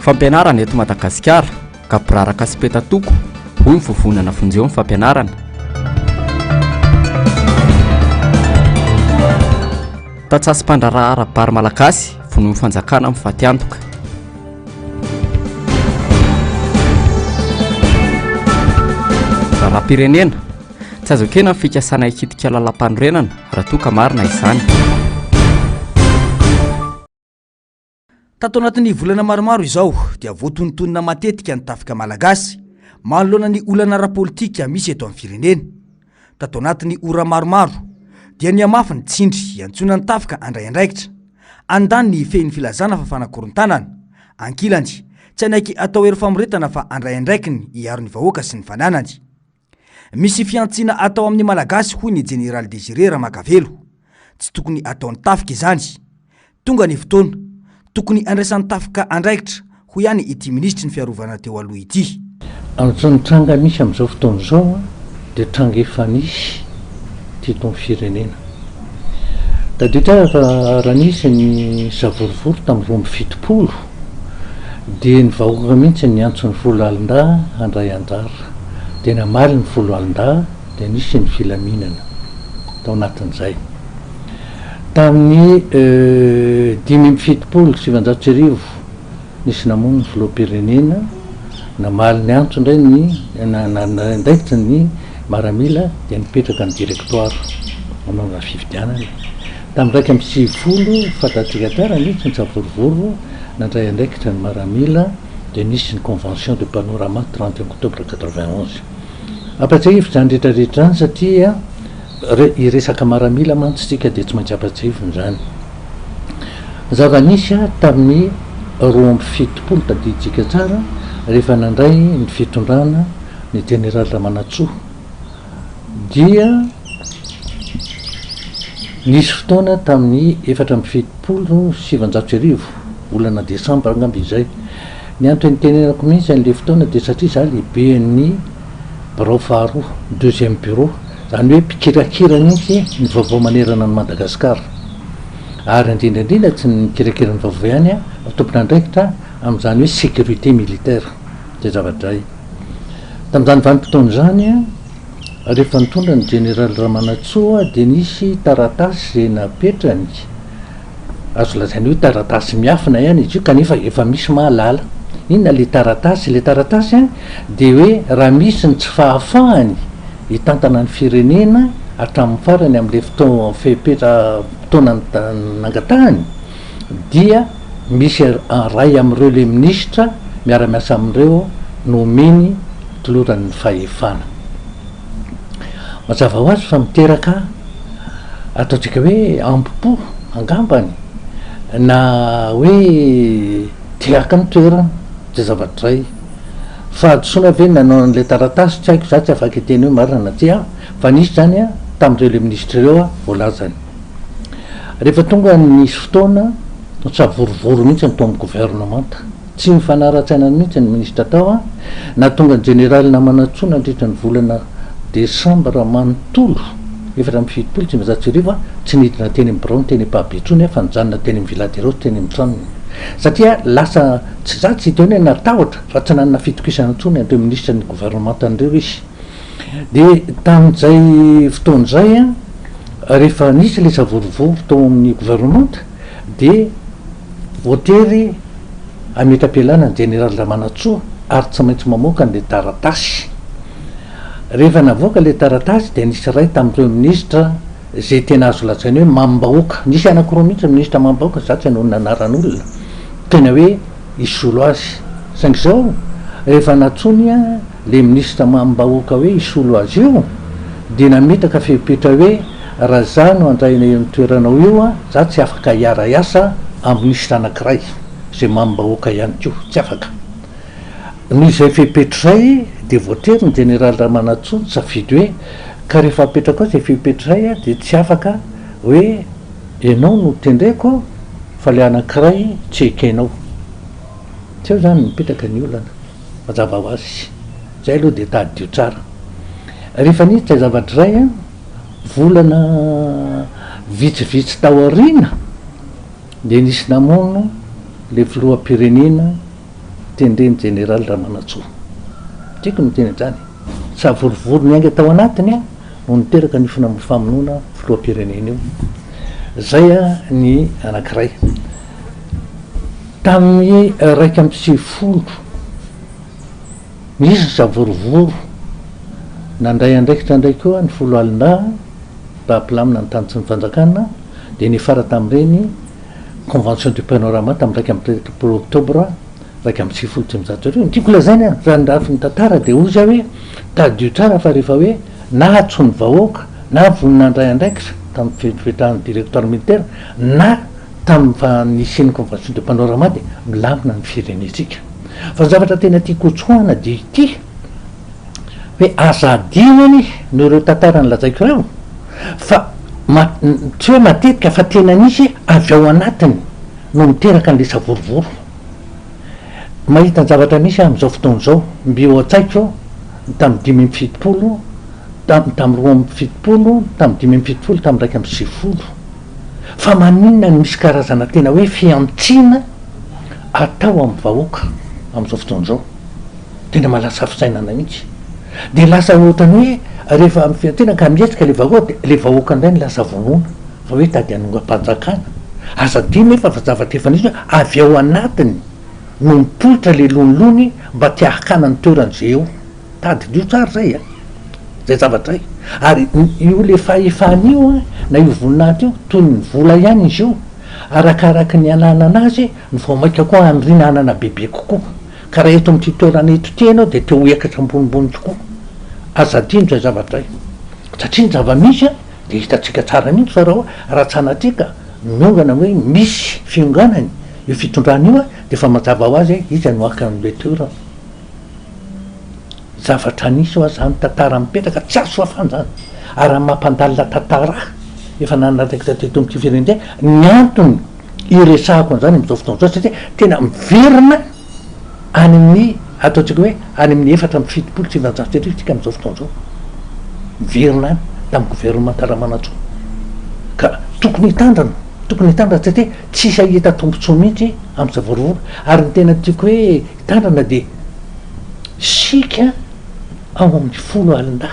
fampianarana eto Madagasikara ka piraraka sipetatoko hoy ny vovonana fonjeo ny fampianarana. Tatsasym-pandraraha ara-bary malagasy vonoy ny fanjakana amin'ny fatiantoka. Raharam-pirenena tsy azo ekena ny fikasana hikitika lalam-panorenana raha toa ka marina izany. Tato anatin'ny volana maromaro izao dia voatontonina matetika ny tafika malagasy manoloana ny olana ara-politika misy eto amin'ny firenena. Tato anatin'ny ora maromaro dia ny amafy ny tsindry iantsona ny tafika andray andraikitra, andany ny fehiny filazana fa fanakorontanana, ankilany tsy anaiky atao ery famoretana fa andray andraikiny hiaro ny vahoaka sy ny fananany. Misy fiantsina atao amin'ny malagasy hoy ny Général Désiré Ramakavelo, tsy tokony ataony tafika izany. Tonga ny fotoana tokony andraisan'ny tafika andraikitra hoy ihany ity ministry ny fiarovana teo aloha ity. Ny tranga misy amin'izao fotoana izao dia tranga efa nisy teto amin'ny firenena. Tadidra raha nisy ny zavorovory tamin'ny 2007 dia ny vahoaka mihitsy ny antson'ny folo alin-dà handray anjara, dia namaly ny folo alin-dà dia nisy ny filaminana tao anatin'izay. Tamin'ny 2007 nisy namono ny filoham-pirenena, namaly ny antso indray ndraikitra ny maramila dia nipetraka ny direktoire manao fifidianana. Tamin'ny 2010 fatatrikatara nisy ny savorovoro nandray andraikitra ny maramila dia nisy ny convention de panorama 31 octobre 91. Apatsahivy zany rehetrarehetra zany satria iresaka maramila mantsitsika dia tsy maintsy apatsahivony zany. Zava-nisy tamin'ny 2007 tadiditsika tsara rehefa nandray ny fitondrana ny Général Ramanatsoa dia nisy fotoana tamin'ny 477 volana Desambra angamby izay. Ny antony tenenako mihitsy an'le fotoana dia satria za lehibe ny birao faharoa, deuxième bureau, zany hoe mpikirakira mihitsy ny vaovao manerana ny Madagasikara, ary indrindrandrindra tsy nikirakira ny vaovao ihany tompona andraikitra amin'izany hoe sécurité militaire zay zavadray. Tamin'izany vanim-potoana zany rehefa nitondra ny Général Ramanatsoa dia nisy taratasy zay napetrany, azo lazainy hoe taratasy miafina ihany izy io kanefa efa misy mahalala. Inona le taratasy? Le taratasy dia hoe raha misy ny tsy fahafahany hitantana ny firenena hatramin'ny farany amin'le fotoana nangatahany dia misy ray amin'ireo le ministra miara-miasa amin'ireo nomeny toloran'ny fahefana. Mazava ho azy fa miteraka ataontsika hoe ampopo angambany na hoe tiaka ny toerana zay zavadray. Fa adosona ve nanao an'le taratasy tsy haiko za tsy afaka hiteny hoe marina na tsy fa nisy zany tamin'ireo le ministra ireo voalazany. Rehefa tonga nisy fotoana tsavorovoro mihitsy ny tao amin'ny gouvernemanta, tsy mifanara-tsaina mihitsy ny ministra tao na tonga ny Général Ramanatsoa nandritra ny volana Desambra manontolo 2007 tsy mazatsyrivo tsy nidina teny amin'ny birao teny Pabetsony fa nijanona teny amin'ny Villaderos teny amin'ny tranony, satria lasa tsy za tsy hita hoe natahotra fa tsy nanana fitokisana antsony andreo ministra ny gouvernemanta andreo izy. Dia tamin'izay fotoana izay rehefa nisy le savorovoro tao amin'ny gouvernemanta dia voatery ametra-pialana ny Général Ramanatsoa ary tsy maintsy mamoaka n'le taratasy. Rehefa navoaka le taratasy dia nisy ray tamin'ireo ministra zay tena azo lazainy hoe mambahoaka, nisy anakiroa mihitsy ministra mambahoaka, za tsy hanao anaran'olona tena hoe isolo azy. Saingy izao rehefa natsony le ministra mambahoaka hoe isolo azy io dia nametaka fepetra hoe raha za no andraina eo amin'ny toeranao io za tsy afaka hiara-iasa amin'ny ministra anakiray zay mambahoaka ihany koa, tsy afaka. Noho izay fepetra izay dia voatery ny Général Ramanatsoa safidy hoe ka rehefa apetraka ao zay fepetra izay dia tsy afaka hoe ianao no tendreko fa le anakiray tsy ekenao. Tsy eo zany mipetraka ny olana, mazava ho azy zay aloha dia tadio tsara. Rehefa niditra zavadray volana vitsivitsy tao aoriana dia nisy namono le filoham-pirenena tendreny général Ramanatsoa tiako miteny zany savorivory ny ainga tao anatiny a no niteraka ny famonoana filoam-pirenena io zay a ny anankiray tamin'ny raiky amby sivifolo misy ny savorovoro nandray andraikitra indray koa ny folo alina rahampilamina ny tany tsy ny fanjakana de nifara tamin'ireny convention du panorama tamin'ny raiky amby telopolo octobre raiky amby sivifolo tsy mizato tiako lazany a raha ndrafy ny tantara de ozy hoe tadio tsara fa rehefa hoe na atso ny vahoaka na voninandray andraikitra tamin'ny fetrahany directeur militaire na tamin'ny fa nisiny convention de panorama de milamina ny firenetsika fa ny zavatra tena tiako tsoana de ity hoe azadinany no ireo tantara ny lazaiko reo fa tsy hoe matetika fa tena nisy avy ao anatiny no miteraka n'le savorovoro mahita ny zavatra misy am'izao fotoana zao mbio atsaiko tamin'ny 570 tamin'ny 450 tamin'ny 570 tamin'ny raiky amby sivifolo fa maninona ny misy karazana tena hoe fiantsina atao amin'ny vahoaka am'izao fotoana zao tena malasa fisainana mihitsy de lasa ohatrany hoe rehefa amy fiantsina ka mietsika le vahoaka de le vahoaka indray ny lasa vonoana fa hoe tady anonga-panjakana azadiny efa fa zavatra efa nisy hoe avy ao anatiny no mipoitra le lonolony mba tia hakana ny toerany ze eo tady dio tsara zay a zay zavatra y ary io le fahefan'io a na io voninahitra io toy ny vola ihany izy io arakaraky ny anana anazy ny vao maika koa anyrina anana bebe kokoa ka raha eto am'ty toerana eto ty anao de teo iakatra ambonimbony tokoa azadino zay zavatra y satria ny zava-misy a de hitatsika tsara mihitsy fa raha tsanatrika miongana hoe misy fionganany io fitondrana io a de fa mazava ho azy izy no aka n'le toerana zavatra nisy oa zany tantara mipetraka tsy azo afany zany ary a mampandalina tantara efa nanaraikitra teto am'ty firenena ny antony iresahako an'izany am'izao fotoana zao satria tena miverina any amin'ny ataotsika hoe any amin'ny efatra amby fitopolo sy vanjato sy arivo tsika am'izao fotoana zao miverina any tamin'ny gouvernement Ramanatsoa ka tokony hitandrana satria tsisy ahita tombotsoa mihitsy amy savorovoro ary ny tena tiako hoe hitandrana de sika ao amin'ny folo alina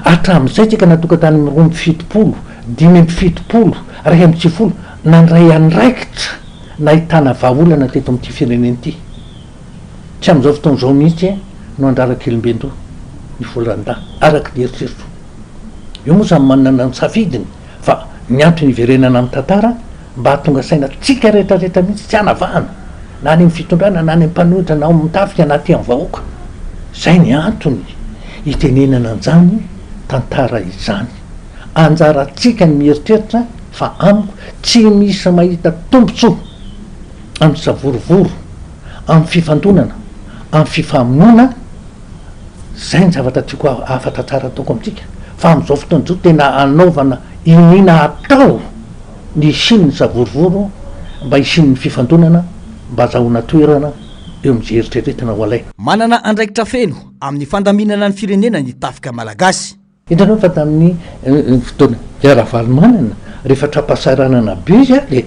atram'izay tsika natoka tany roa amby fitopolo 5 amby fitopolo ray amby sivifolo nandray andraikitra nahitana vahaolana teto am'ty fireneny ty tsy am'izao fotoana zao mihitsy no andraraky elombendo ny folo alina araky dieritserito io moa samy manana ny safidiny fa ny antony iverenana amy tantara mba hatonga saina tsika rehetrarehetra mihitsy tsy anavahana na any amy fitondrana na any amy mpanohitra na mitafika na ty amy vahoaka zay ny antony hitenenana an'izany tantara izany anjaratsika ny mieritreritra fa amiko tsy misy mahita tombotsoa amy savorovoro amy fifandonana amy fifamonona zay ny zavatra tiako afatra tsara ataoko amitsika fa am'izao fotoana zao tena anaovana inina atao ny isin'ny savorovoro mba isin'ny fifandonana mba azahoana toerana eo am'zay eritreretina ho alay manana andraikitra feno amin'ny fandaminana ny firenena ny tafika malagasy hitanao fa tamin'ny fotoana iara-valomanana rehefa trapasaranana be izy a le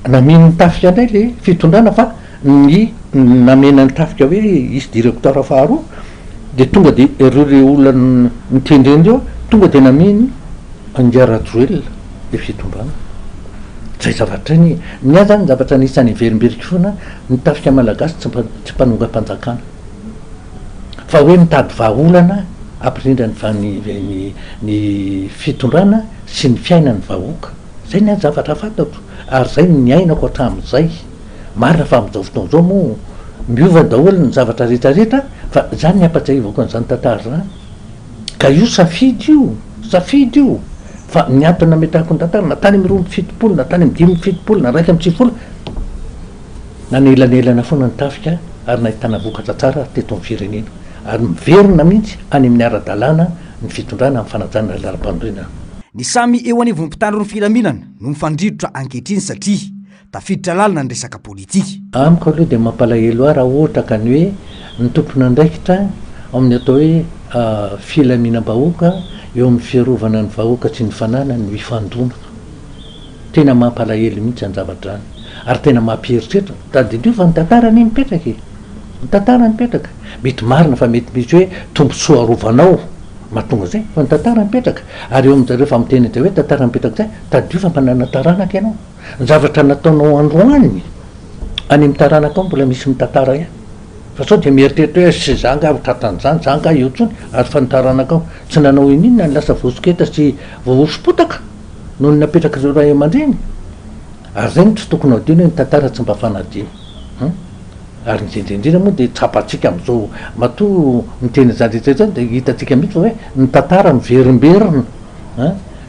nameny ny tafika indray le fitondrana fa ny namena ny tafika hoe isy directeur faharoa de tonga de reo le olona mitendreny reo tonga de nameny anjarajoel le fitondrana zay zavatra ny a zany zavatra nisany verimberiky foana ny tafika malagasy tsy mpanonga-mpanjakana fa hoe mitady vahaolana ampirindra ny fitondrana sy ny fiainany vahoaka zay ny a zavatra fantatro ary zay ny ainako hatram'izay marina fa am'izao fotoana zao moa miova daholo ny zavatra rehetrarehetra fa zany ny ampatray avako an'izany tantara zany ka io safidy io fa ny antony nametrahako ny tantara na tany amy roa amby fitopolo na tany amy 5 amby fitopolo na raiky amby sivifolo nanelanelana foana ny tafika ary nahitana vokatra tsara teto am'ny firenena ary miverina mihitsy any amin'ny ara-dalàna ny fitondrana amy fanajana lara-panorenana ny samy eo anivon'ny-mpitandro ny filaminana no mifandridotra ankehitriny satria tafiditra lalina ny resaka politika amiko aloha de mampalahelo a raha ohatra ka ny hoe ny tompona andraikitra amin'ny atao hoe filaminam-bahoaka eo amin'ny fiarovana ny vahoaka tsy ny fanana ny ifandona tena mampalahelo mihitsy any zavatra any ary tena mampieritreritra tadinio fa nytantara ny mipetraka nytantara mipetraka mety marina fa mety misy hoe tombontsoa arovanao mahatonga zay fa nytantara mipetraka ary eo amin'izareo fa miteny zay hoe tantara mipetraka zay tadio fa manana taranaka ianao ny zavatra nataonao androany any amin'ny taranaka ao mbola misy mitantara ihany fa sao de mieritreritra hoe sy zanga tratan'izany zanga eo tsony ary fa nitaranaka ao tsy nanao ininona ny lasa voasiketa sy voaosopotaka noho ny napetraka zao raha aman-dreny ary zay no tsy tokony adino hoe nitantara tsy mba fanadino ary indrindrindrindra moa de tsapatsika am'izao matoa miteny zany zany de hitatsika mihitsy fa hoe nitantara miverimberina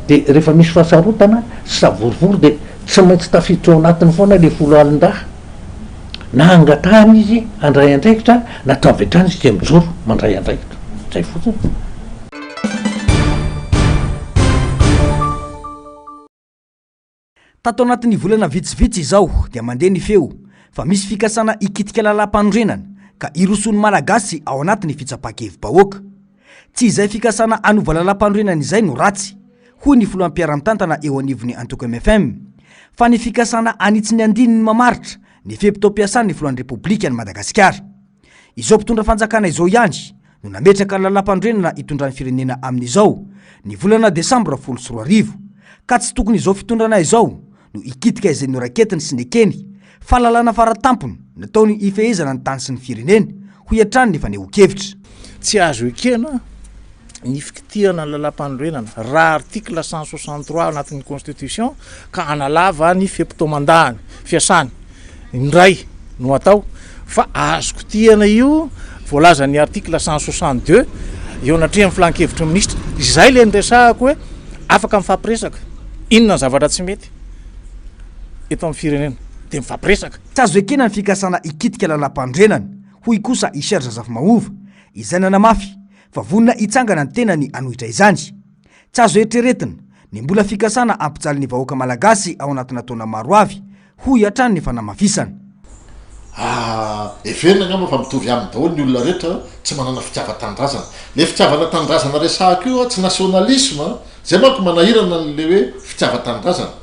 de rehefa misy fahasarotana sy savorivory de tsy maintsy tafiditra ao anatiny foana le folo alin-draha na angatahany izy andray andraikitra na tavetrany izy de mijoro mandray andraikitra zay fotsiny tato anatin'ny volana vitsivitsy izao dia mandeha ny feo fa misy fikasana ikitika lalam-panorenana ka irosony malagasy ao anatin'ny fitsapakevim-bahoaka tsy izay fikasana anova lalam-panorenana izay no ratsy hoy ny filoam-piara-mitantana eo anivony Antoko MFM fa ny fikasana anitsy ny andininy mamaritra ny fepitao-piasan'ny filoan'ny repoblika ny Madagasikara izao mpitondra fanjakana izao ihany no nametraka lalam-panorenana itondran'ny firenena amin'izao ny volana Desambra 14 ka tsy tokony izao fitondrana izao no ikitika izay noraketiny sy nekeny fahalalana faratampony nataony ifehezana ny tany sy ny firenena ho iatrany ny fanehoan-kevitra tsy azo ekena ny fikitihana lalam-panorenana raha article 163 anatin'ny constitution ka analava ny fepitao-mandahany fiasany indray no atao fa azo kitihana io voalaza ny article 162 eo anatrehany filan-kevitra ministra izay le nresahako hoe afaka mifampiresaka inona ny zavatra tsy mety eto amin'ny firenena de mifampiresaka tsy azo ekena ny fikasana ikitika lalam-panorenana hoy kosa i Serge Zafimahova izay nanamafy fa vonina itsangana ny tenany anohitra izany tsy azo eritreretina ny mbola fikasana ampijaly ny vahoaka malagasy ao anatina taona maro avy hoy hatrany ny fanamafisana everina ngamba fa mitovy amin'ny daholo ny olona rehetra tsy manana fitiava-tanindrazana le fitiavana-tanindrazana resahako io tsy nationalisme zay manko manahirana n'le hoe fitiava-tanindrazana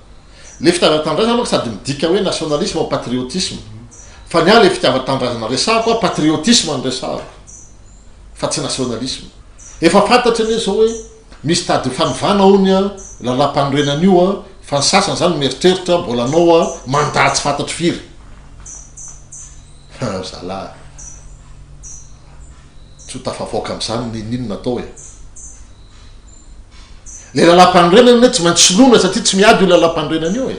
le fitiava-tanindrazana manko sady midika hoe nationalisme au patriotisme fa ny le fitiava-tanindrazana resahako patriotisme ny resahako fa tsy nationalisme efa fantatra ny zao hoe misy tady fanovana ony lalam-panorenana io fa ny sasany zany mieritreritra mbola anao mandat tsy fantatry firy zala tsy ho tafavoaka am'izany ninino natao le lalam-panorenana tsy maintsy soloina satria tsy miady io lalam-panorenana io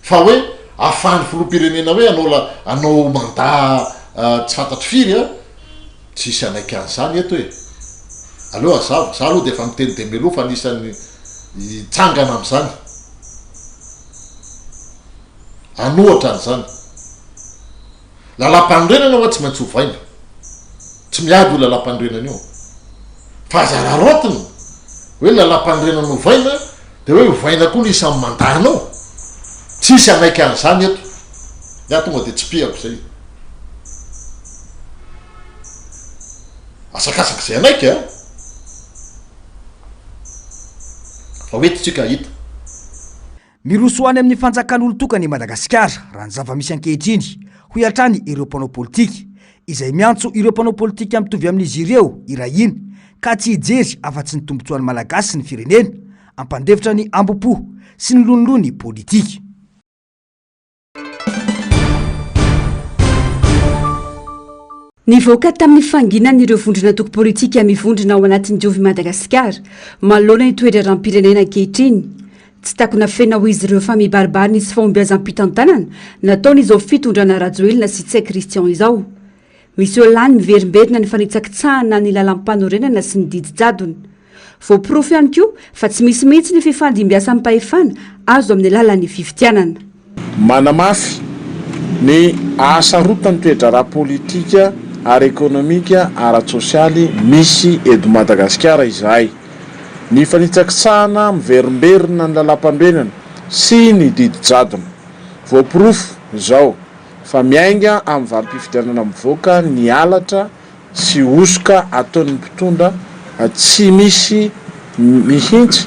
fa hoe ahafahan'ny filoam-pirenena hoe anao mandat tsy fantatry firy tsisy anaiky an'izany eto aleo azavo za aloha de efa miteny Dembelo fa anisan'ny tsangana am'izany anohatra an'izany lalam-panorenana hoa tsy maintsy hovaina tsy miady io lalam-panorenana io fa zararotiny hoe lalam-panorenana hovaina de hoe hovaina koa ny isan'ny mandanao tsisy anaiky an'izany eto ya tonga de tsy piako zay asakasaky zay anaiky fa oetitsika hita mirosoany amin'ny fanjakan'olo tokany Madagasikara raha ny zava-misy ankehitriny ho iatrany ireo mpanao politika izay miantso ireo mpanao politika mitovy amin'izy ireo irahiny ka tsy hijery afa-tsy ny tombotsoan'ny malagasy ny firenena ampandevitra ny ambopo sy ny lonilony politika nivoaka tamin'ny fanginan'ireo vondrona toko politika mivondrona ao anatin'ny diovy Madagasikara manoloana itoetra rahampirenena ankehitriny tsy takona fena ho izy ireo fa mibaribarina izy fahombiazam-pitantanana nataony izao fitondrana rajoelina sy tsai Christian izao misy olany miverimberina ny fanitsakitsahana ny lalam-panorenana sy ny didijadony voaporofo ihany koa fa tsy misy mihitsy ny fifandimbiasa mpahefana azo amin'ny alalan'ny fivitianana manamafy ny asarotany toetra ara-politika ara-ekonomika ara-tsosialy misy edo Madagasikara izahay ny fanitsakitsahana miverimberina ny lalam-panorenana sy ny didijadona voaporofo zao fa miainga amin'ny valim-pifidianana mivoaka ny alatra sy osoka ataon'ny mpitondra tsy misy mihintsy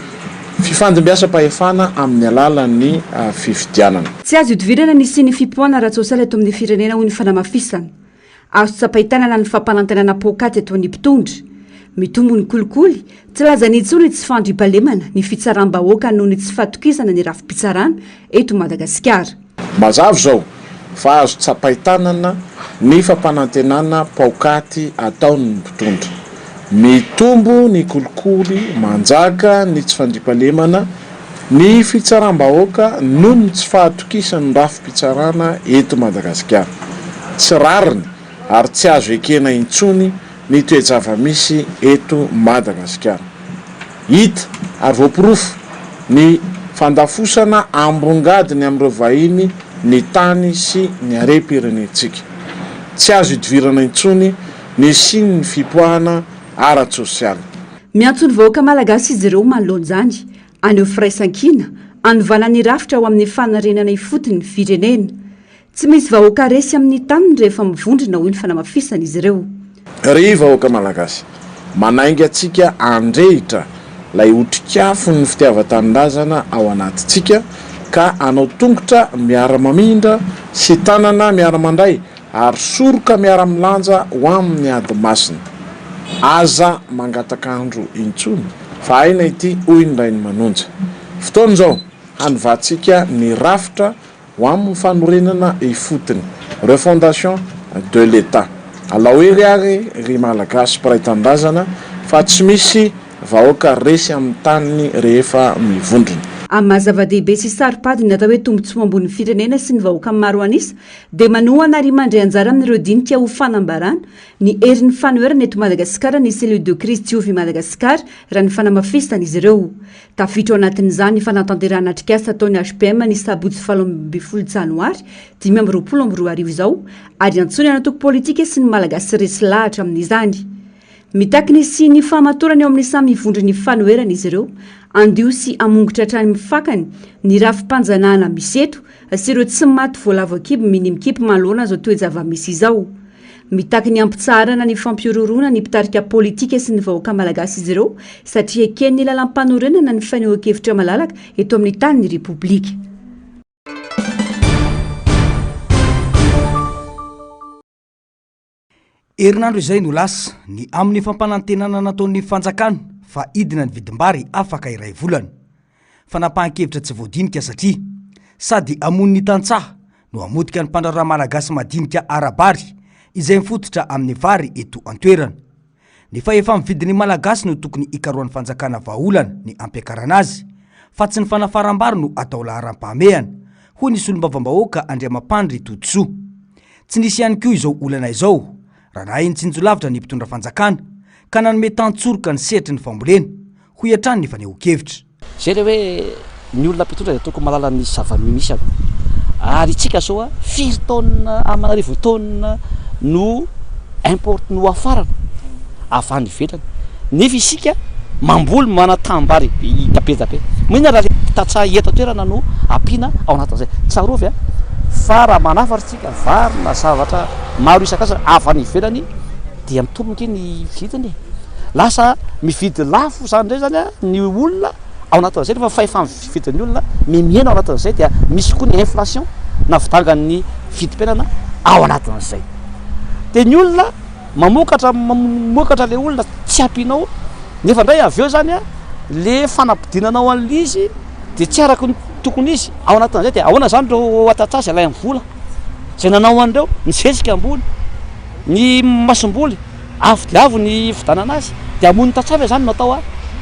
fifandimbiasa-pahefana amin'ny alalan'ny fifidianana. Tsy azo idivirana ny sy ny fipoana ara-tsosialy eto amin'ny firenena hoy ny fanamafisana. Azo tsapaitanana ny fampanantenana pokaty eto amin'ny mpitondra. Mitombo ny kolikoly, tsy lazany intsony tsy fandrimpalemana ny fitsaram-bahoaka noho ny tsy fatokisana ny rafi-pitsarana eto Madagasikara. Mazava zao fa azo tsapaitanana ny fampanantenana pokaty ataon'ny mpitondra. Mitombo ny kolikoly, manjaka ny tsy fandrimpalemana ny fitsaram-bahoaka noho ny tsy fahatokisana ny rafi-pitsarana eto Madagasikara. Tsy rariny ary tsy azo ekena intsony ny toejava-misy eto Madagasikara. Hita ary voapirofo ny fandafosana ambongadiny amin'ireo vahiny ny tany sy ny harem-pirenentsika. Tsy azo idivirana intsony ny siny ny fipoahana ara-tsosialy. Miantso ny vahoaka malagasy izy ireo manoloana izany, aneo firaisan-kina, anovana ny rafitra ho amin'ny fanarenana ifotony ny firenena. Tsy misy vahoaka resy amin'ny taniny rehefa mivondrona hoy ny fanamafisana izy ireo. Ry vahoaka malagasy, manainga atsika andrehitra lay otrikafo ny fitiavan-tanindrazana ao anatintsika ka anao tongotra miara-mamindra sy tanana miara-mandray ary soroka miara-milanja ho amin'ny ady masina. Aza mangatakandro intsony fa aina ity hoy ny rainy manonja. Fotoana zao hanovatsika ny rafitra ho amin'ny fanorenana ifotony refondation de l'État. Alao ery ary ry malagasy mpiray tanindrazana fa tsy misy vahoaka resy amin'ny taniny rehefa mivondrona. Amin'ny mahazava-dehibe sy saro-pady ny atao hoe tombontsoa ambony firenena sy ny vahoaka maro anisa dia manohana ary mandray anjara amin'ireo dinika ho fanambarana ny herin'ny fanoherana eto Madagasikara ny cellule de crise Diovy Madagasikara raha ny fanamafisana izy ireo. Tafiditra ao anatin'izany ny fanatanterahana atrikasa ataon'ny HPM ny sabotsy 7 janoary 2022 izao ary antsony anatoko politika sy ny malagasy resy lahatra amin'izany. Mitakiny sy ny famatorany eo amin'ny samy mivondrony fanoherana izy ireo, andio sy amongotra hatrany mifakany ny rafi-panjanahana misy eto sy ireo tsy maty voalavo kibo minimikipy manoloana zao toejava-misy izao. Mitakiny ampitsarana ny fampiororona ny mpitarika politika sy ny vahoaka malagasy izy ireo satria ekeny ny lalam-panorenana ny fanehoan-kevitra malalaka eto amin'ny tanin'ny Repoblika. Herinandro izay no lasa ny amin'ny fampanantenana nataon'ny fanjakana fa idina ny vidim-bary afaka iray volana. Fanapahan-kevitra tsy voadinika satria sady amon'ny tantsaha no amotika ny mpandraraha malagasy madinika arabary izay mifototra amin'ny vary eto an-toerana. Ny fa efa mividin'ny malagasy no tokony ikaroan'ny fanjakana vahaolana ny ampiakarana azy fa tsy ny fanafarambary no atao laharam-pahamehana hoy ny solom-bavambahoaka Andriamampandry Totosoa. Tsy nisy ihany koa izao olana izao raha nahay ny tsinjolavitra ny mpitondra fanjakana ka nanome tantsoroka ny sehatry ny fambolena ho iatrany ny fanehoan-kevitra. Zay le hoe ny olona mpitondra dia tokony malala ny zava-misy ary itsika zao a 4 taona aman'arivo taona no import no afarana avany ivelany nefa isika mamboly manatambary itapezape mihina raha le tatsaha eto toerana no ampina ao anatin'izay tsarovy a fa raha manafaritsika vary na zavatra maro isan-karazany avany ivelany dia mitomboky ny vidiny lasa mividy lafo zany ndray zany a ny olona ao anatin'izay rehefa fa efa mividin'ny olona mimiena ao anatin'izay dia misy koa ny inflation na vitangan'ny vidim-piainana ao anatin'izay dia ny olona mamokatra le olona tsy ampinao nefa ndray avy eo zany a le fanapidinanao an'izy dia tsy araka ny tokony izy ao anatin'izay dia ahoana zany reo atatsazy alay amin'ny vola zay nanao an'ireo ny zezika ambony ny masom-boly avo dia avo ny vidanana azy dia amony tatsavy zany natao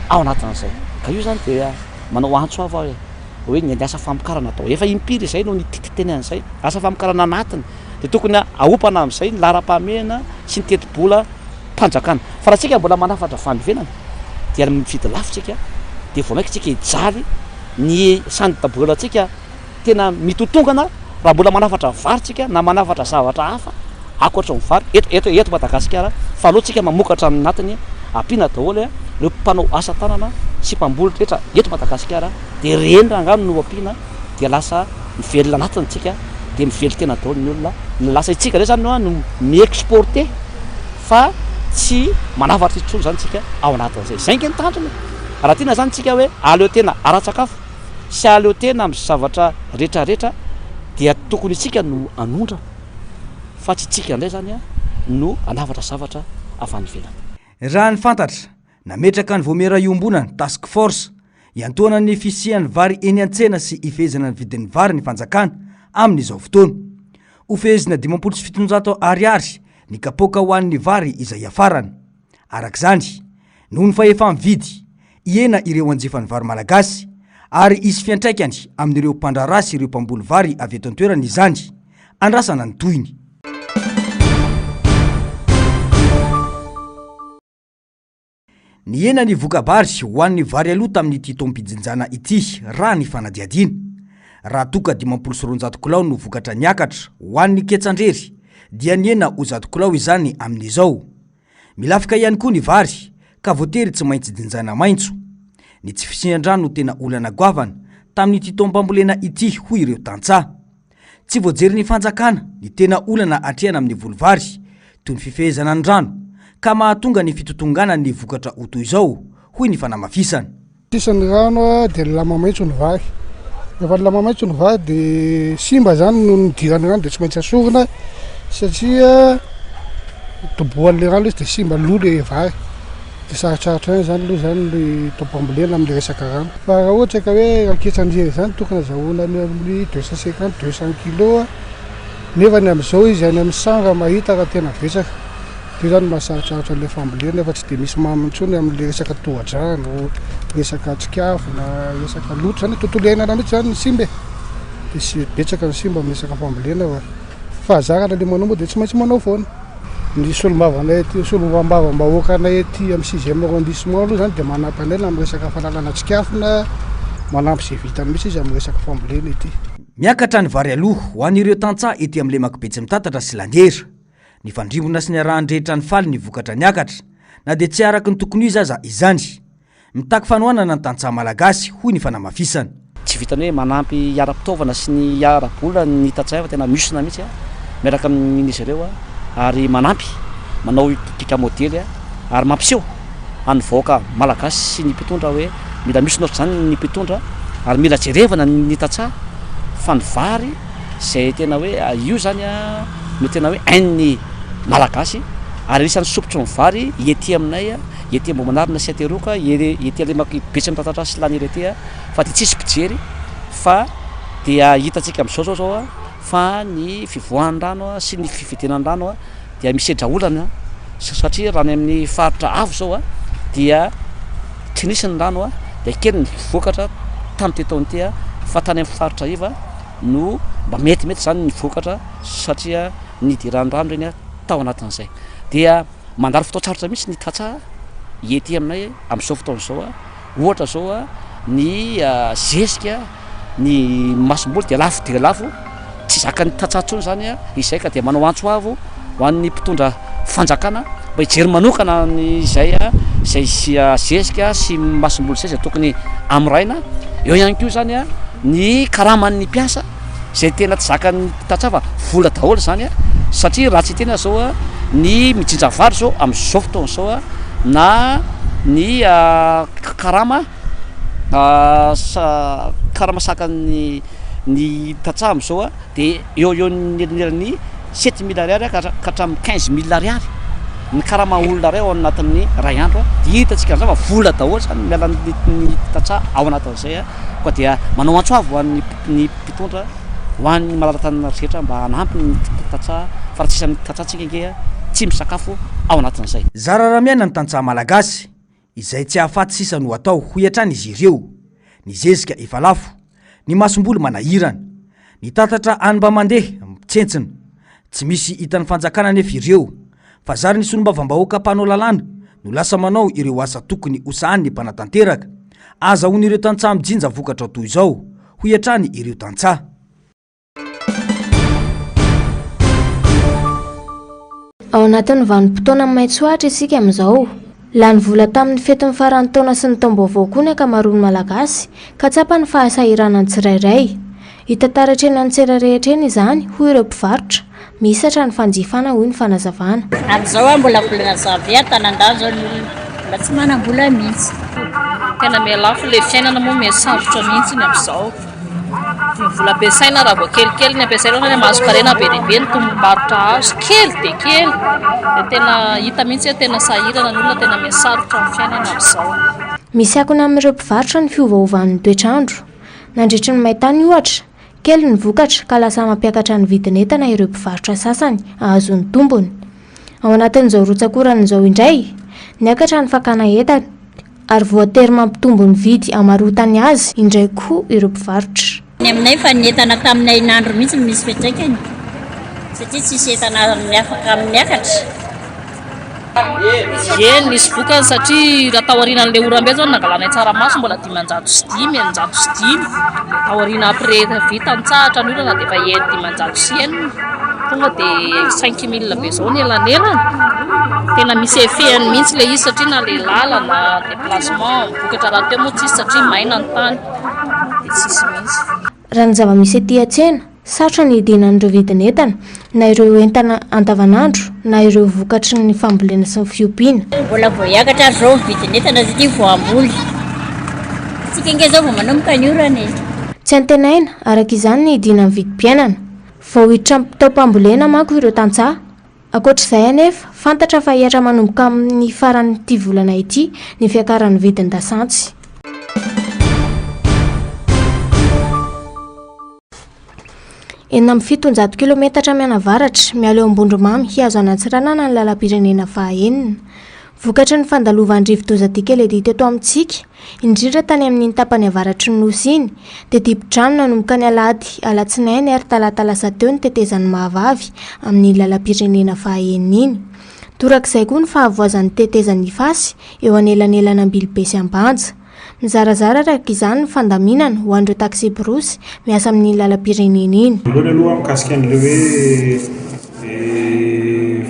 ao anatin'izay ka io zany dia manao antso ava hoe ny asa famokarana atao efa impiry izay no ny tititeny an'izay asa famokarana anatiny dia tokony ahopana amin'izay ny laharam-pahamehana sy ny teti-bola mpanjakana fa raha tsika mbola manafatra fanivenana dia mividy lafitsika dia vao maika tsika hijaly ny sandy-tabolantsika tena mitotongana raha mbola manafatra varitsika na manafatra zavatra hafa akoatra ny vary eto Madagasikara fa alohantsika mamokatra amin'natiny ampiana daholo reo mpanao asa tanana sy mpamboly rehetra eto Madagasikara dia reny angano no ampiana dia lasa mivelona anatiny tsika dia mively tena daholo ny olona ny lasa itsika re zany no miexporte fa tsy manafatra itsony zany tsika ao anatin'izay zay nge ny tanjony raha tiana zany tsika hoe aleo tena ara-tsakafo sy aleo tena amin'ny zavatra rehetrarehetra dia tokony itsika no anondra fa tsy tsika indray zany a no anavatra zavatra avy any velany. Raha ny fantatra nametraka ny voamera iombonana task force iantoana ny fisian'ny vary eny an-tsena sy ifehezana ny vidin'ny vary ny fanjakana amin'izao fotoana. Ofehezina 700 ariary ny kapoaka ho an'ny vary izay afarana. Arak'izany, noho ny fa efa mividy iena ireo anjefan'ny vary malagasy ary isy fiantraikany amin'ireo mpandrara sy ireo mpamboly vary avy eto an-toerana izany, andrasana ny toyiny. Ny ena ny vokabary ho an'ny vary aloha tamin'ity tompidinjana ity raha ny fanadiadiana. Raha toka 500 kilao no vokatra niakatra ho an'ny ketsandrery dia ny ena 20 kilao izany amin'izao. Milafika ihany koa ny vary ka voatery tsy maintsy dinjana maintso. Ny tsy fisian-drano no tena olana goavana tamin'ity tompambolena ity hoy ireo tantsaha. Tsy voajery ny fanjakana ny tena olana atrehana amin'ny volovary toy ny fifehezana ny rano ka mahatonga ny fitotongana ny vokatra ho toy izao hoy ny fanamafisana. Isan'ny rano dia lama maintso ny vary. Rehefa lama maintso ny vary dia simba zany no nidirany rano dia tsy maintsy asorina satria toboan'le rano izy dia simba lo le vary. Dia sarotsarotry ihany zany aloha zany le tompambolena amin'le resaka rano. Fa raha ohatra ka hoe anketsanjery zany tokony azahoana amin'ny 250 200 kg nefa ny amin'izao izy any amin'ny sanga mahita raha tena betsaka. Dia zany mahasarotsarotry an'le fambolena fa tsy dia misy mamintsony amin'le resaka tohadrano, resaka tsikafo na resaka loto zany tontolo iainana mihitsy zany ny simba. Dia sy betsaka ny simba amin'ny resaka fambolena fa azarana le manao moa dia tsy maintsy manao foana. Ny solombavana ety, solombavambahoaka ety amin'ny 6e arrondissement aloha zany dia manampy anay amin'ny resaka fahalalana tsikafo na manampy izay vitany mihitsy izy amin'ny resaka fambolena ety. Miakatra ny vary aloha ho an'ireo tantsaha ety amin'le makibetsy mitatatra sy landera. Ny fandrimbona sy ny arahan-drehetra ny faly ny vokatra niakatra na dia tsy araka ny tokony zaza izany. Mitaky fanohanana ny tantsaha malagasy hoy ny fanamafisana. Tsy vitany hoe manampy ara-pitaovana sy ny ara-bola ny tantsaha fa tena misona mihitsy miaraka amin'izy ireo ary manampy manao dika modely ary mampiseho any vahoaka malagasy sy ny mpitondra hoe mila misy noatra zany ny mpitondra ary mila jerevana ny tantsaha fa ny vary izay tena hoe io zany no tena hoe hain'ny malagasy ary isan'ny sopotry ny vary ety aminay ety mbo manarina sy ateroka ety ale makibetsy mitatatra sy lany rety fa dia tsisy mpijery fa dia hitantsika amin'izao zao fa ny fivoahan-drano sy ny fividianan-drano dia misedra olana satria raha ny amin'ny faritra avo zao dia tsy nisy ny rano dia kely ny vokatra tamin'ity taona ity fa tany amin'ny faritra iva no mba metimety zany ny vokatra satria ny diran-drano reny tao anatin'izay dia mandalo fotoan-tsarotra mihitsy ny tantsaha ety aminay amin'izao fotoana izao ohatra zao ny zezika ny masomboly dia lafo dia lafo tsy zakany tantsaha tsony zany izay ka dia manao antso avo ho an'ny mpitondra fanjakana mba hijery manokana izay zezika sy masomboly zay tokony amiraina. Eo ihany koa zany ny karaman'ny mpiasa izay tena tsy zakany tantsaha fa vola daholo zany satria raha tsy tena zao ny mijinja vary zao amin'izao fotoana zao na ny karama sakany ny tantsaha amin'izao dia eo ny 7 000 ariary ka hatramin'ny 15 000 ariary ny karama olona ray ao anatin'ny ray andro dia hitantsika an'izao fa vola daholo zany miala ny tantsaha ao anatin'izay koa dia manao antso avo ho an'ny mpitondra ho an'ny malala-tanana rehetra mba hanampy ny tantsaha fa raha tsy isan'ny tantsahantsika inge tsy misakafo ao anatin'izay. Zara raha miaina ny tantsaha malagasy izay tsy hahafaty sisa no atao hoy hatrany izy ireo. Ny zezika efa lafo, ny masomboly manahirana, ny tatatra any mba mandeha mitsentsina, tsy misy hitan'ny fanjakana nefa ireo fa zary ny solombavambahoaka mpanao lalàna no lasa manao ireo asa tokony hosahan'ny mpanatanteraka. Azahoan'ireo tantsaha mijinja vokatra toy izao hoy hatrany ireo tantsaha. Ao anatin'ny vanim-potoana maitsoatra isika amin'izao. Lany vola tamin'ny fetin'ny faran'ny taona sy ny taom-baovao koa ny ankamaroany malagasy ka tsapa ny fahasahiranany tsirairay. Hitantaratra eny amin'ny tsena rehetra eny izany hoy ireo mpivarotra. Misy hatra ny fanjifana hoy ny fanazavana. Amin'izao mbola volana janvier tanandao zao mba tsy manam-bola mihitsy. Tena mialafo le fiainana moa miasarotra mihitsy ny amin'izao. Ny vola ampiasaina raha vao kelikely ny ampiasaina ohatra hoe mahazo karena be dia be ny tombom-barotra azo kely dia kely dia tena hita mihitsy hoe tena sahirana ny olona tena miasarotra ny fiainana amin'izao. Misy akona amin'ireo mpivarotra ny fiovaovan'ny toetrandro. Nandritry ny maintany ohatra, kely ny vokatra ka lasa mampiakatra ny vidin'entana ireo mpivarotra sasany ahazo ny tombony. Ao anatin'izao rotsakoran'izao indray, niakatra ny fakana entana ary voatery mampitombo ny vidy amarotany azy indray koa ireo mpivarotra. Ny aminay fa ny entana taminay nandro mihitsy misy fiantraikany satria tsisy entana miafaka miakatra. Eny nisy vokany satria raha taorianan'ilay orambe zao nangalanay tsaramaso mbola 505 taoriana après vita nitsahatra ny olana dia efa eny 500 tonga dia 5000 be zao ny elanelana. Tena misy effet-any mihitsy le izy satria na le lalana déplacement vokatra raha teo moa tsisy satria maina ny tany dia tsisy mihitsy. Raha ny zava-misy aty an-tsena, sarotra ny idinan'ireo vidin'entana na ireo entana andavanandro na ireo vokatry ny fambolena sy ny fiompiana. Mbola voiakatra zao vidin'entana satria voamboly. Tsika inge zao vao manomboka ny orana. Tsy antenaina araka izany ny idinan'ny vidim-piainana. Vao hiditra taom-pambolena manko ireo tantsaha. Ankoatr'izay anefa fantatra fa hiatra manomboka amin'ny faran'ity volana ity ny fiakaran'ny vidin-dasantsy. Enina amin'ny 700 kilometatra mianavaratra miala eo Ambondromamy hiazo an'Antsiranana ny lalam-pirenena fahaenina. Vokatry ny fandalovan'ny rivo-dozatika lehibe teto amintsika, indrindra tany amin'ny tapany avaratry ny nosy iny, dia dibo-drano nanomboka ny alahady alatsinainy ary talata lasa teo ny tetezan'ny mahavavy amin'ny lalam-pirenena fahaenina iny. Torak'izay koa ny fahavoazan'ny tetezan'ny fasy eo anelanelana Ambilobe sy Ambanja. Mizarazara araka izany ny fandaminana ho an'ireo taxi brosy miasa amin'ny lalam-pirenena iny. Voalohany aloha mikasika an'ilay hoe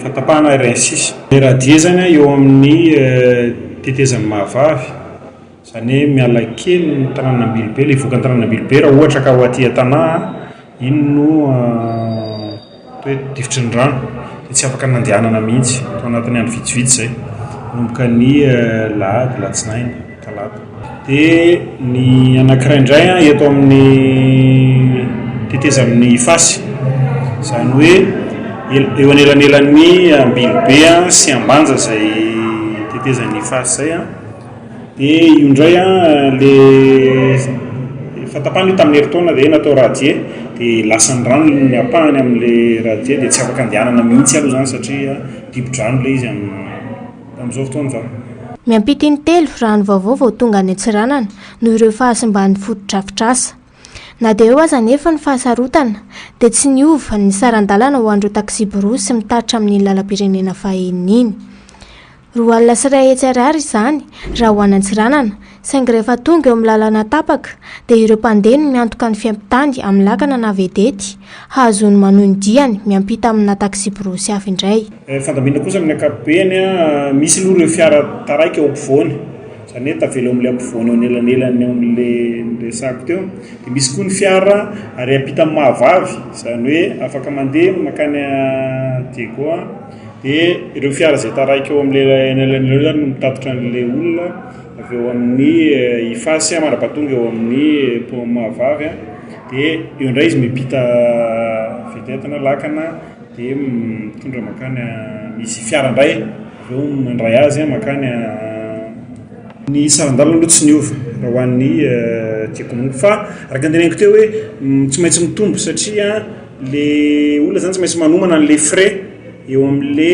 fatapahana RN6. Raha dia zany eo amin'ny tetezan'ny mahavavy, izany hoe miala kely ny tanàna Ambilobe, ilay vokan'ny tanàna Ambilobe raha ohatra ka ho aty an-tanà iny no hoe difitry ny rano dia tsy afaka nandehanana mihitsy to anatin'ny andro vitsivitsy zay manomboka ny lahady latsinainy talata. Dia ny anankiray indray eto amin'ny tetezan'ny fasy, izany hoe eo anelanelan'ny Ambilobe sy Ambanja zay tetezan'ny fasy zay dia io indray le fatapahana tamin'ny herintaona dia natao radie dia lasan'ny rano ny apahany amin'ilay radie dia tsy afaka andehanana mihitsy aloha zany satria dibo-drano ilay izy amin'izao fotoana izao. Miampita intelo raha ny vaovao vao tonga any Antsiranana noho ireo fahasimban'ny foto-drafitrasa. Na dia eo aza nefa ny fahasarotana dia tsy niova ny sarandalana ho an'ireo taxi brosy sy mitatitra amin'ny lalam-pirenena fahaenina iny. Roa alina sy iray hetsy ariary izany raha ho any Antsiranana, saingy rehefa tonga eo amin'ny lalana tapaka dia ireo mpandeha no miantoka ny fiampitany amin'ny lakana na vedety hahazoany manohy ny diany miampita amina taxi brosy hafa indray. Fandamina kosa amin'ny ankapobeny misy aloha ireo fiara taraiky eo ampovoany, izany hoe tavela eo amin'ilay ampovoany eo anelanelany eo amin'ilay sako teo. Dia misy koa ny fiara ary ampita amin'ny mahavavy, izany hoe afaka mandeha makany Diego dia ireo fiara izay taraiky eo amin'ilay anelanelany no mitatitra an'ilay olona avy eo amin'ny ifasy marapatonga eo amin'ny pont mahavavy dia eo indray izy mipita vedetana lakana dia mitondra makany misy fiara indray avy eo mandray azy makany ny sarandalana aloha tsy niova raha ho an'ny tiekomoniko fa araka anteneniko teo hoe tsy maintsy mitombo satria le olona zany tsy maintsy manomana an'le frais eo amin'le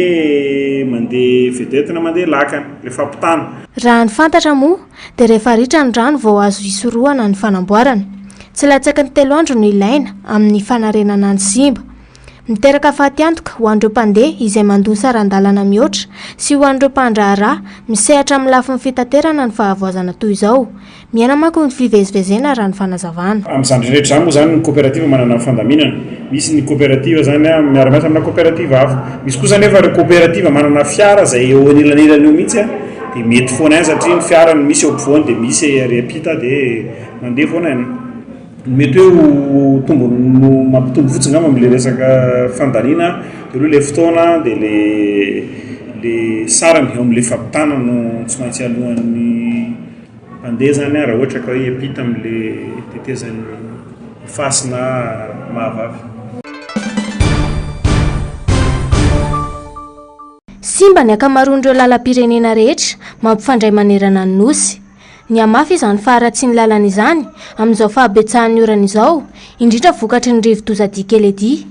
mandeha vedety na mandeha lakana le fampitana. Raha ny fantatra moa dia rehefa ritra ny rano vao azo hisorohana ny fanamboarana. Tsy latsaky ny 3 andro no ilaina amin'ny fanarenana ny simba. Miteraka fahatyantoka ho an'ireo mpandeha izay mandoa sarandalana mihoatra sy ho an'ireo mpandraharaha misehatra amin'ny lafin'ny fitaterana ny fahavoazana toy izao. Miaina manko ny fivezivezena raha ny fanazavana. Amin'izany rehetra izany moa zany ny coopérative manana fandaminana. Misy ny coopérative zany miara-miasa amina coopérative hafa. Misy kosa nefa ireo coopérative manana fiara izay eo anelanelany eo mihitsy dia mety foana satria ny fiarany misy eo ampovoany dia misy ary ampita dia mandeha foana ihany. Mety hoe tombo mampitombo fotsiny ngamba amin'ilay resaka fandaniana dia aloha ilay fotoana dia le sarany eo am'le fampitana no tsy maintsy alohan'ny mpandeha zany raha ohatra ka hoe apita am'le tetezany fasina mahavavy. Simba ny akamaroan'ireo lalam-pirenena rehetra mampifandray manerana ny nosy. Ny amafy izany faharatsy ny lalana izany amin'izao fahabetsahan'ny orana izao, indrindra vokatry ny rivo-doza Dikeledi.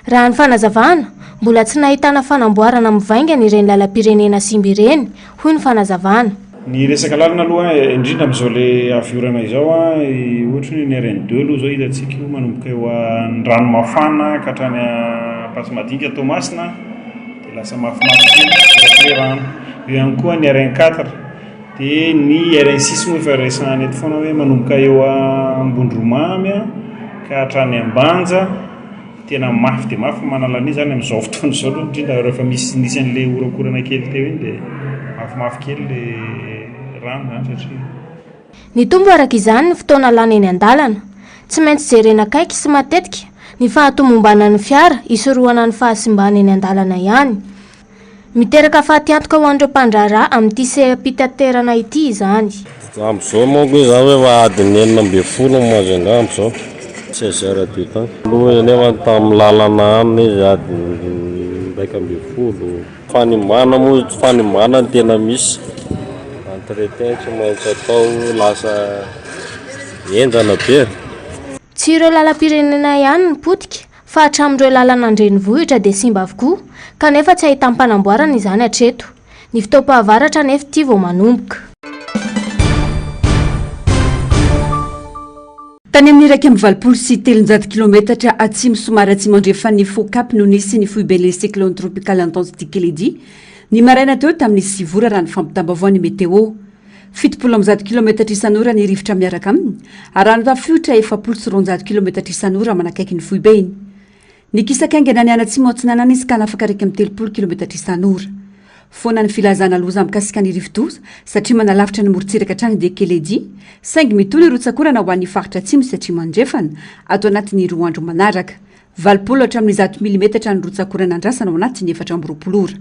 Raha ny fanazavana, mbola tsy nahitana fanamboarana mivaingana ireny lalam-pirenena simba ireny, hoy ny fanazavana. Ny resaka lalana aloha indrindra amin'izao le avy orana izao ohatra hoe ny RN2 aloha zao hitantsika io manomboka eo ny ranomafana ka hatrany Ampasimadinga Tomasina dia lasa mafimafy kely rano. Eo ihany koa ny RN4 dia ny RN6 moa efa resahany eto foana hoe manomboka eo Ambondromamy ka hatrany Ambanja. Tena mafy dia mafy manala an'io zany amin'izao fotoana izao aloha indrindra rehefa misy an'ilay orakorana kely teo iny dia mafimafy kely le rano zany satria. Ny tombo araka izany ny fotoana lana eny an-dalana, tsy maintsy jerena akaiky sy matetika ny fahatomombanan'ny fiara isorohana ny fahasimbana eny an-dalana ihany. Miteraka fahatiantoka ho an'ireo mpandraharaha amin'ity sehampitaterana ity izany. Amin'izao moa koa izao hoe adiny 9 mazanga amin'izao. 16 heures du temps. Aloha nefa tamin'ny lalana any izy adiny 10. Fanimana moa fanimana ny tena misy. Entretien tsy maintsy atao lasa endana be. Tsy ireo lalam-pirenena ihany ny potika fa hatramin'ireo lalana an-drenivohitra dia simba avokoa, kanefa tsy ahitany mpanamboarana izany hatreto. Ny fitaovam-pahavaratra nefa ity vao manomboka. Tany amin'ny 1.7 kilometatra atsimo somary atsimo andrefan'ny Fokapy no nisy ny foiben'ilay cyclone tropical intense Dikeledi. Ny maraina teo tamin'ny 6 ora raha ny fampitambavao ny météo. 7 kilometatra isan'ora ny rivotra miaraka aminy, ary raha ny tafiotra 4 kilometatra isan'ora manakaiky ny foibe iny. Ny kisakaingana ny anatsimo atsinanana izy ka nafaka raiky amin'ny 3 kilometatra isan'ora. Foana ny filazana loza mikasika ny rivodoza satria manalavitra ny morontsiraka hatrany Dikeledi, saingy mitony rotsakorana ho an'ny faritra atsimo sy atsimo andrefana ato anatin'ny 2 andro manaraka. 20 hatramin'ny 100 milimetatra ny rotsakorana andrasana ao anatin'ny 420 ora.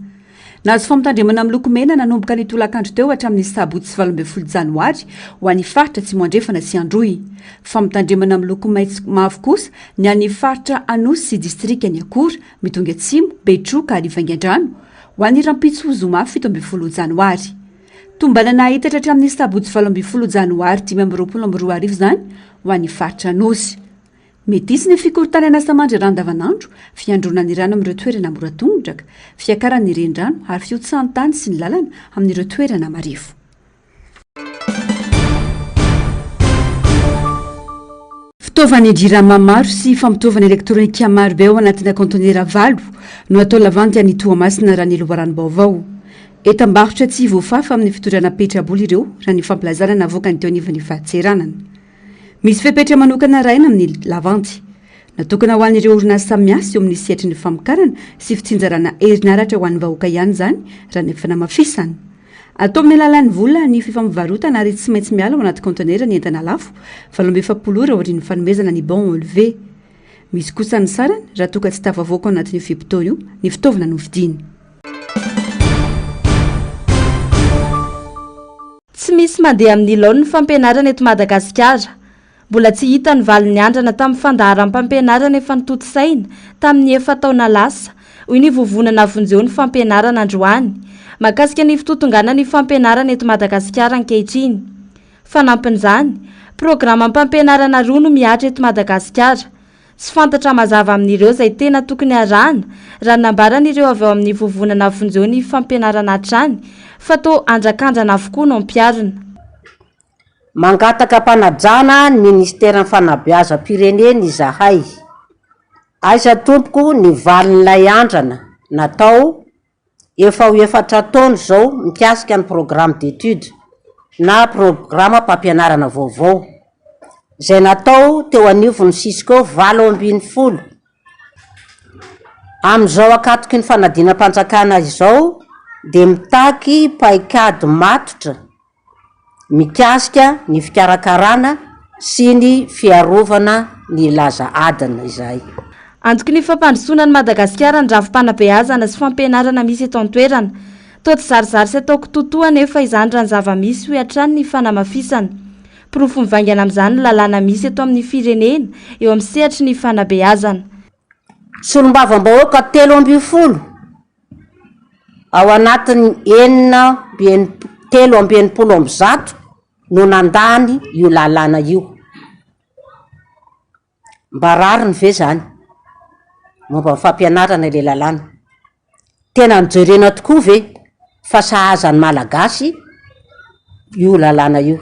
Nahazo famitandremana amin'ny loko mena nanomboka ny tolakandro teo hatramin'ny sabotsy sy 12 janoary ho an'ny faritra atsimo andrefana sy androy. Famitandremana amin'ny loko maitso mavo kosa ny an'ny faritra Anosy sy distrika ny Akora, Mitonga Atsimo, Betroka ary Vaingandrano ho an'ny Rampitso Zoma 17 janoary. Tombana nahitatra hatramin'ny sabotsy 12 janoary 2022 zany ho an'ny faritra Anosy. Mety isy ny fikorontanana samandry rano davanandro, fiandrona ny rano amin'ireo toerana moratongotraka, fiakaran'ny rendrano ary fiotsahan-tany sy ny lalana amin'ireo toerana marifo. Fitaovana hidrirama maro sy fampitaovana elektronika maro be ao anatina kantonera valo no atao lavanty any Toamasina raha ny loharan'ny-baovao. Etam-barotra tsy voafafa amin'ny fitondrana petraboly ireo raha ny fampilazana navoaka ny teo anivon'ny fahatseranana. Misy fepetra manokana raina amin'ny lavanty. Natokana ho an'ireo orinasa samiasa eo amin'ny sehatry ny famokarana sy fitsinjarana herinaratra ho an'ny vahoaka ihany zany raha ny efa namafisana. Atao amin'ny alalan'ny vola ny fifamovarotana ary tsy maintsy miala ao anaty kontenera ny entana lafo 720 ora ohatry ny fanomezana ny bon enlevé. Misy kosa ny sarany raha toka tsy tafavoaka ao anatin'io fipotona io ny fitaovana no vidiny. Tsy misy mandeha amin'ny laona ny fampianarana eto Madagasikara. Mbola tsy hita ny valin'ny andrana tamin'ny fandaharam-pampianarana efa nitotosaina tamin'ny 4 taona lasa, hoy ny vovonana vonjeo ny fampianarana androany, mahakasika ny fitotongana ny fampianarana eto Madagasikara ankehitriny. Fanampin'izany, programam-pampianarana roa no mihatra eto Madagasikara. Tsy fantatra mazava amin'ireo izay tena tokony arahana raha nambaran'ireo avy ao amin'ny vovonana vonjeo ny fampianarana hatrany, fa toa andrakandrana avokoa no ampiarina. Mangataka mpanajana ny ministeran'ny fanabeazam-pireneny izahay. Aiza tompoko ny valin'ilay andrana natao efa ho 4 taona zao mikasika ny programme d'étude na programa mpampianarana vaovao izay natao teo anivon'ny Cisco 7 amin'izao akatoky ny fanadinam-panjakana izao dia mitaky paikady matotra mikasika ny fikarakarana sy ny fiarovana ny laza adina izay. Antoky ny fampandrosoana ny Madagasikara ny ravi-panabeazana sy fampianarana misy eto an-toerana toa tsy zarizary sy ataoko totoa nefa izany raha ny zava-misy ho an-trany ny fanamafisana pirofo mivaingana amin'izany lalàna misy eto amin'ny firenena eo amin'ny sehatry ny fanabeazana solombavam-bahoaka 3 ao anatiny 3 no nandany io lalàna io mba rariny ve zany momba ny fampianarana le lalàna tena nijerena tokoa ve fa sahazany malagasy io lalàna io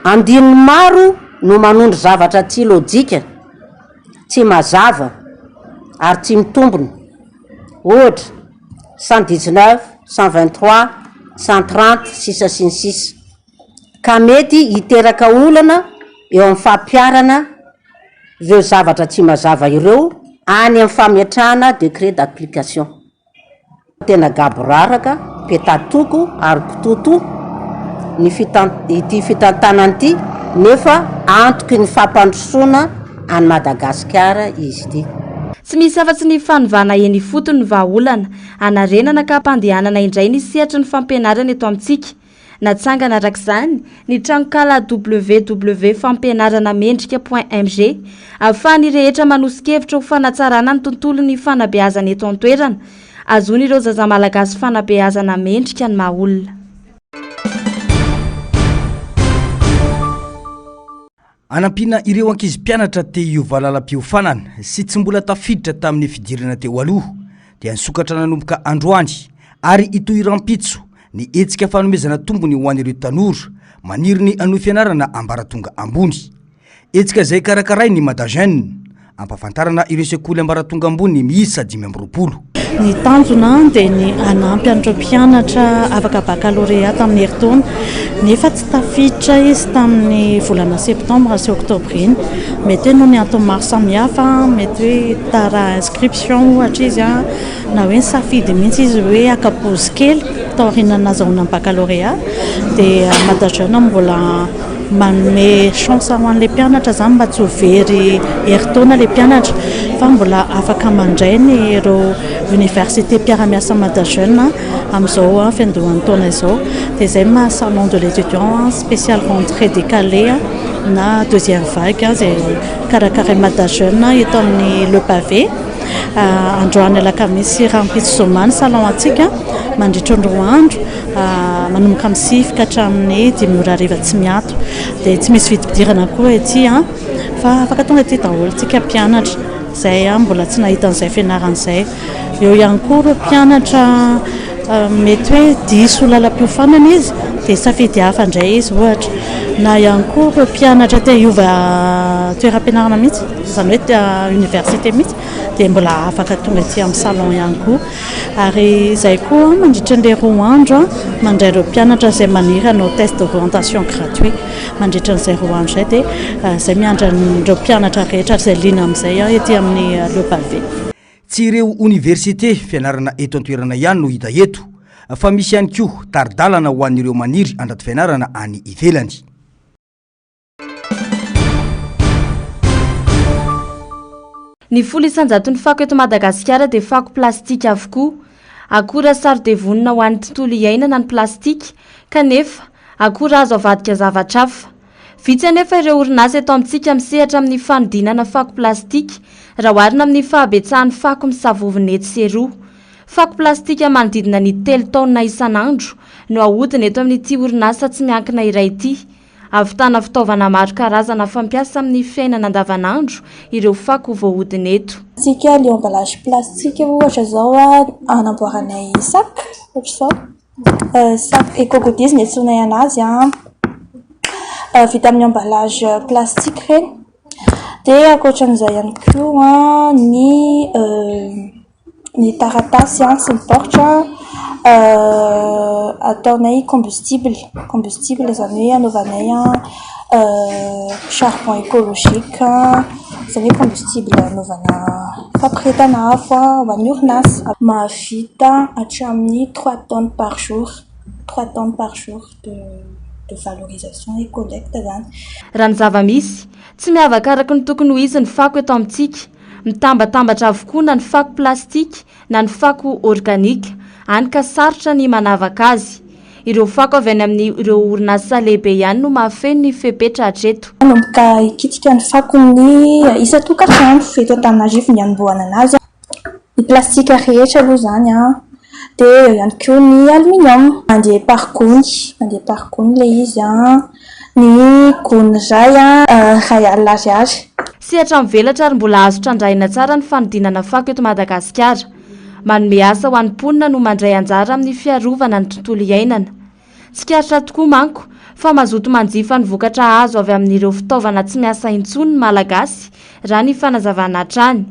andininy maro no manondro zavatra tsy lojika tsy mazava ary tsy mitombony ohatra 119 123 130 666 ka mety hiteraka olana eo amin'ny fampiarana ireo zavatra tsy mazava ireo any amin'ny famiatrahana décret d'application tena gaboraraka petatoko ary kototo ity fitantanany ity nefa antoky ny fampandrosoana any Madagasikara izy ity tsy misy afa-tsy ny fanovana eny fotony ny vahaolana anarenana ka mpandehanana indray ny sehatry ny fampianarana eto amintsika natsangana arak'izany ny tranokala www fampianarana mendrika.mg ahafahany rehetra manosikevitra ho fanatsarana ny tontolo ny fanabeazana eto an-toerana azony ireo zaza malagasy fanabeazana mendrika ny mahaolona anampina ireo ankizy mpianatra te hiovalalam-piofanana sy tsy mbola tafiditra tamin'ny fidirana teo aloha dia nisokatra nanomboka androany ary itohirampitso ny etsika fanomezana tombony ho an'ireo tanora maniry ny anohy fianarana ambaratonga ambony etsika zay karakaray ny Madajeune ampafantarana ireo sekoly ambaratonga ambony miisa 520 ny tanjona dia ny anampy an'ireo mpianatra afaka baccalauréat tamin'ny herintaona nefa tsy tafiditra izy tamin'ny volana septembre sy octobre iny mety hoe noho ny antony maro samihafa mety hoe tara inscription ohatra izy na hoe safidy mihitsy izy hoe akapozy kely taorina nazahoana baccalauréat dia Madajeune mbola manome chance ho an'ilay mpianatra zany mba tsy ho very herintaona ilay mpianatra fa mbola afaka mandray ny ireo université mpiara-miasa Madajeune amin'izao fiandohan'ny taona izao dia zay ma salon de l'étudiant spécial rentrée décalée na deuxième vague zay karakaray Madajeune eto amin'ny Le Pavé androany alakamisy rampitso zomany salon atsika mandritra androandro manomboka amin'ny sifika hatramin'ny 5 tsy miato dia tsy misy vidibidirana koa ety fa afaka tonga ety daholo tsika mpianatra zay mbola tsy nahita an'izay fianaran'izay eo ihany koa reo mpianatra mety hoe diso lalam-piofanana izy dia safidy hafa indray izy ohatra na ihany koa reo mpianatra te hiova toeram-pianarana mihitsy izany hoe université mihitsy dia mbola afaka tonga ety amin'ny salon ihany koa ary izay koa mandritra an'ilay 2 andro mandray ireo mpianatra izay maniry hanao test d'orientation gratuit mandritra an'izay 2 andro izay dia izay miandra ireo mpianatra rehetra izay liana amin'izay ety amin'ny Le Pavé tsy ireo université fianarana eto an-toerana ihany no hita eto fa misy ihany koa taridalana ho an'ireo maniry andrato fianarana any ivelany ny folo isanjaton'ny fako eto Madagasikara dia fako plastika avokoa akora saro-devonina ho an'ny tontolo iainana ny plastika kanefa akora azo avadika zavatra hafa vitsy anefa ireo orinasa eto amintsika misehatra amin'ny fanodinana fako plastika raha oharina amin'ny fahabetsahan'ny fako misavovina etsy seroa fako plastika manodidina ny 3 taona isan'andro no ahodina eto amin'ity orinasa tsy miankina iray ity avitana fitaovana maro karazana fampiasa amin'ny fiainana andavanandro ireo fako voahodina eto tsika le emballage plastique ohatra zao anamboaranay sac ohatra zao sac éco-goodies ny antsoinay anazy vita amin'ny emballage plastique reny dia ankoatran'izay ihany koa ny taratasy sy ny baoritra ataonay combustible zany hoe anaovanay charbon écologique zany hoe combustible anaovana fampiretana afo ho an'ny orinasa mahavita hatramin'ny 3 tonnes par jour de valorisation et collecte zany raha ny zava-misy tsy miavaka araka ny tokony ho izy ny fako eto amintsika mitambatambatra avokoa na ny fako plastika na ny fako organika any ka sarotra ny manavaka azy. Ireo fako avy any amin'ireo orinasa lehibe ihany no mahafeno ny fepetra hatreto. Manomboka ikitika ny fako ny isa tokantrano eto Antananarivo ny anombohana anazy. Ny plastika rehetra aloha zany dia eo ihany koa ny aluminium. Mandeha par gony le izy ny gony ray ray alina ariary. Sehatra mivelatra ary mbola azo trandrahina tsara ny fanodinana fako eto Madagasikara. Manome asa ho an'ny mponina no mandray anjara amin'ny fiarovana ny tontolo iainana. Tsikaritra tokoa manko fa mazoto manjifa ny vokatra azo avy amin'ireo fitaovana tsy miasa intsony ny malagasy raha ny fanazavana hatrany.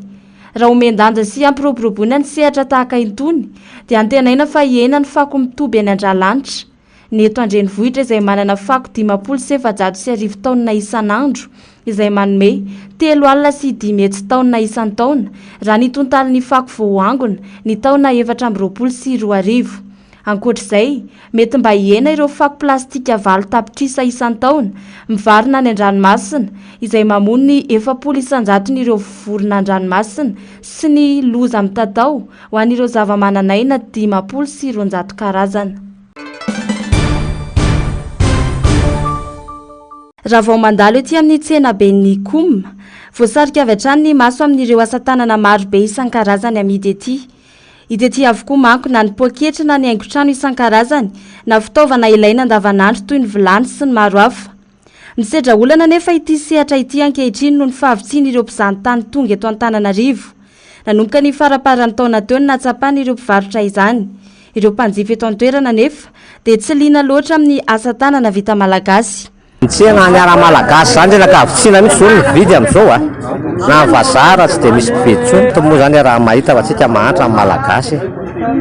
Raha omendanja sy ampiroboroboina ny sehatra tahaka itony dia antenaina fa hiena ny fako mitoby any Andralanitra. Ny eto Andrenivohitra izay manana fako 750 taonina isan'andro izay manome 3 alina sy 5 taonina isan-taona raha ny tontalin'ny fako voangona ny taona 420 ankoatr'izay mety mba hiena ireo fako plastika 9 tapitrisa isan-taona mivarina any an-dranomasina izay mamono ny 700 n'ireo vorona an-dranomasina sy ny loza mitatao ho an'ireo zava-mananaina 520 karazana. Raha vao mandalo ety amin'ny tsena be ny Koum, voasarika avy hatrany ny maso amin'ireo asa tanana maro be isan-karazany amidy ety. Hita ety avokoa manko na ny poketra na ny haingon-trano isan-karazany na fitaovana ilaina andavanandro toy ny vilany sy ny maro hafa. Misedra olana nefa ity sehatra ity ankehitriny noho ny fahavitsin'ireo mpizahatany tonga eto Antananarivo. Nanomboka ny faraparan'ny taona teo ny natsapan'ireo mpivarotra izany. Ireo mpanjifa eto an-toerana nefa dia tsy liana loatra amin'ny asa tanana vita malagasy. Tsena ny ara malagasy zany rena ka avitsina mihitsy zao ny vidy am'izao na vazara tsy dia misy mpiveditsony to moa zany raha mahita fa tsika mahantra amin'ny malagasy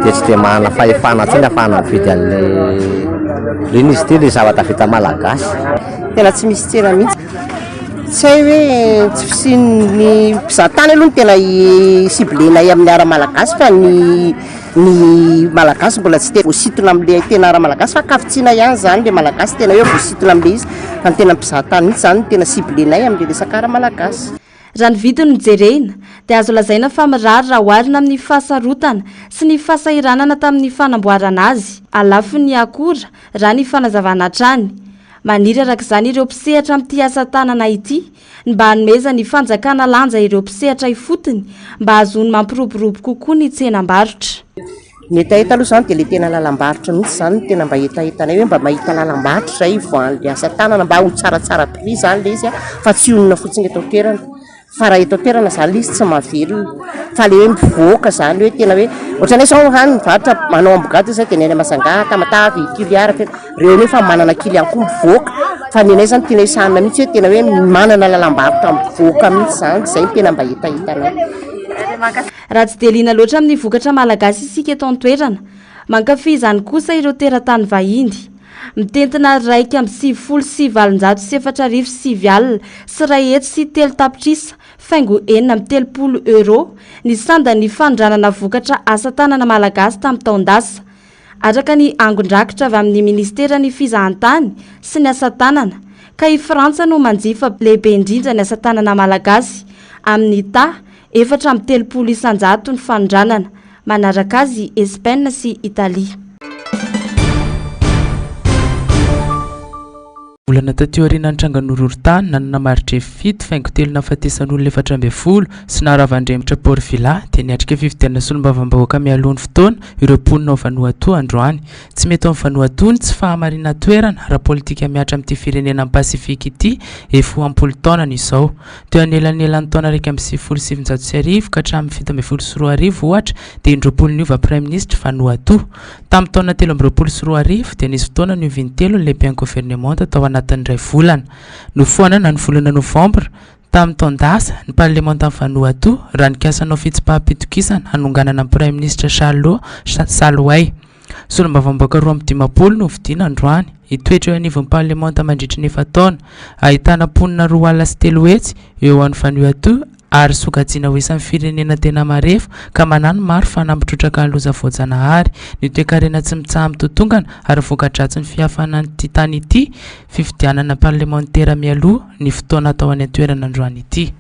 dia tsy dia mahana fahefana tsony ahafahana mividy an'le reny izy ty le zavatra vita malagasy. Tena tsy misy tsena mihitsy tsy hay hoe tsy fisin'ny mpizahatany aloha ny tena siblenay amin'ny ara malagasy fa ny malagasy mbola tsy tena voasitona amin'le tena ara malagasy fa kafotsiana ihany zany le malagasy tena hoe voasitona amin'le izy fa ny tena mpizahatany mihitsy zany tena siblenay amin'le resaka ara malagasy. Raha ny vidiny no jerena dia azo lazaina fa mirary raha oharina amin'ny fahasarotana sy ny fahasahiranana tamin'ny fanamboarana azy alafo ny akora raha ny fanazavana hatrany. Maniry arak'izany ireo mpisehatra amin'ity asa tanana ity mba hanomeza ny fanjakana lanja ireo mpisehatra ifotony mba azony mampiroborobo kokoa ny tsenam-barotra. Ny hetaheta aloha zany dia le tena lalam-barotra mihitsy zany tena mba hetahetanay hoe mba mahita lalam-barotra zay voan'le asa tanana mba ho tsaratsara prix zany le izy fa tsy onona fotsiny eto toerana. Fa raha eto toerana zany le izy tsy mahavelona fa le hoe mivoaka zany hoe tena hoe ohatranay sao hany mivarotra manao ambogady zay dia ny any Masanga Tamatavy Kiliara reo nefa manana kiliany koa mivoaka fa ny anay zany tena isanina mihitsy hoe tena hoe manana lalam-barotra mivoaka mihitsy zany zay tena mba hetahitanay. Raha tsy dia liana loatra amin'ny vokatra malagasy isika eto an-toerana mankafy izany kosa ireo teratany vahiny. Mitentina 1,747 alina sy ray hetsy sy 3 tapitrisa faingo 430 euro ny sandan'ny fanodranana vokatra asa tanana malagasy tamin'ny taondasa. Araka ny angon-drakitra avy amin'ny ministeran'ny fizahantany sy ny asa tanana ka i Frantsa no manjifa lehibe indrindra ny asa tanana malagasy amin'ny ta 430 isanjato ny fanodranana, manaraka azy Espaina sy Italia. Olana tateo aoriana ny trangan'Orohorontany nanana maritra fito faingo telo nahafatesan'olona 420 sy naharavandremitra Port Vila dia niatrika fifidianana solombavambahoaka mialohan'ny fotoana ireo mponina ao Vanuatu androany. Tsy mety ao amin'ny Vanuatu tsy fahamarina toerana raha politika miatra amin'ity firenena amin'ny Pasifika ity efa 40 taona izao. Teo anelanelan'ny taona 177 ka hatramin'ny 720 ohatra dia indroapolo niova Prime Ministre Vanuatu. Tamin'ny taona 13 dia nisy fotoana nioviny telo ny lehiben'ny gouvernement tao anatin'ny ray volana. Nofoanana ny volana Novambra tamin'ny taondasa ny parlement tamin'ny Vanuatu raha nikasanao fitsipaham-pitokisana hanonganana ny Prime Ministre Charles Salway. Solombavambahoaka 20 no vidiana androany. Hitoetra eo anivon'ny parlement mandritra 9 taona. Ahitana mponina 2 alina sy 3 hetsy eo an'ny Vanuatu ary sokajiana ho isan'ny firenena tena marefo ka manano maro fanampitrotraka ny loza voajanahary ny toe-karena tsy mitsaha mitotongana ary voka-dratsy ny fihafanan'ity tany ity fifidianana parlementaire mialoha ny fotoana atao any an-toerana androany ity.